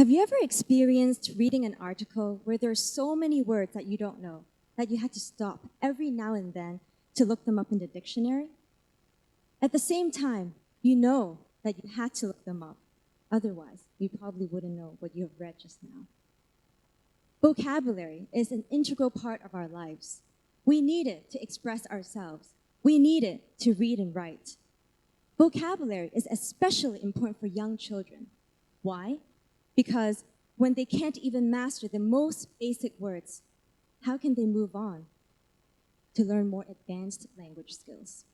Have you ever experienced reading an article where there are so many words that you don't know that you had to stop every now and then to look them up in the dictionary? At the same time, you know that you had to look them up. Otherwise, you probably wouldn't know what you have read just now. Vocabulary is an integral part of our lives. We need it to express ourselves. We need it to read and write. Vocabulary is especially important for young children. Why? Because when they can't even master the most basic words, how can they move on to learn more advanced language skills?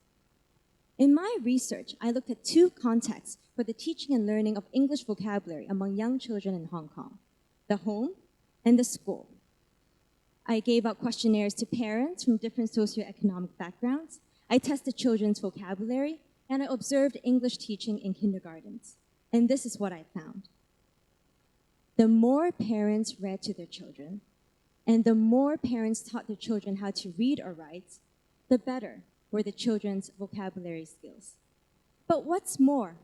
In my research, I looked at two contexts for the teaching and learning of English vocabulary among young children in Hong Kong: the home and the school. I gave out questionnaires to parents from different socioeconomic backgrounds. I tested children's vocabulary, and I observed English teaching in kindergartens. And this is what I found. The more parents read to their children, and the more parents taught their children how to read or write, the better were the children's vocabulary skills. But what's more,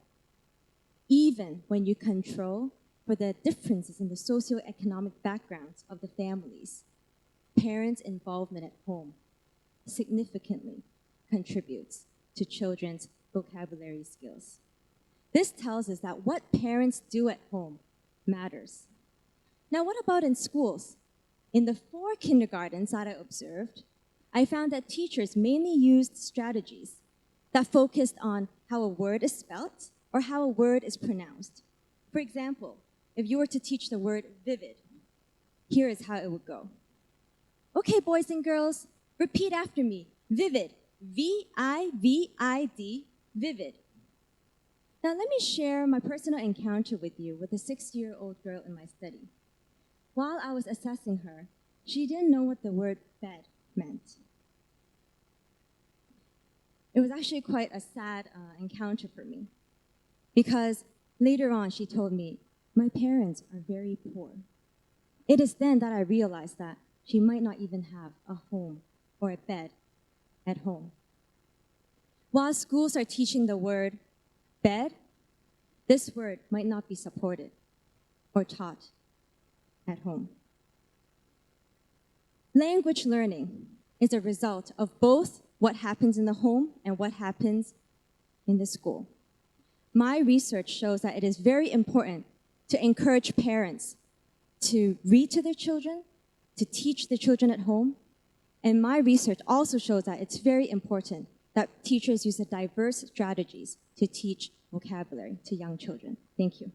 even when you control for the differences in the socioeconomic backgrounds of the families, parents' involvement at home significantly contributes to children's vocabulary skills. This tells us that what parents do at home matters. Now, what about in schools? In the 4 kindergartens that I observed, I found that teachers mainly used strategies that focused on how a word is spelt or how a word is pronounced. For example, if you were to teach the word vivid, here is how it would go. Okay, boys and girls, repeat after me. Vivid. V-I-V-I-D, vivid. Now let me share my personal encounter with you with a 6-year-old girl in my study. While I was assessing her, she didn't know what the word bed meant. It was actually quite a sad encounter for me, because later on she told me, my parents are very poor. It is then that I realized that she might not even have a home or a bed at home. While schools are teaching the word bed, this word might not be supported or taught at home. Language learning is a result of both what happens in the home and what happens in the school. My research shows that it is very important to encourage parents to read to their children, to teach the children at home. And my research also shows that it's very important that teachers use diverse strategies to teach vocabulary to young children. Thank you.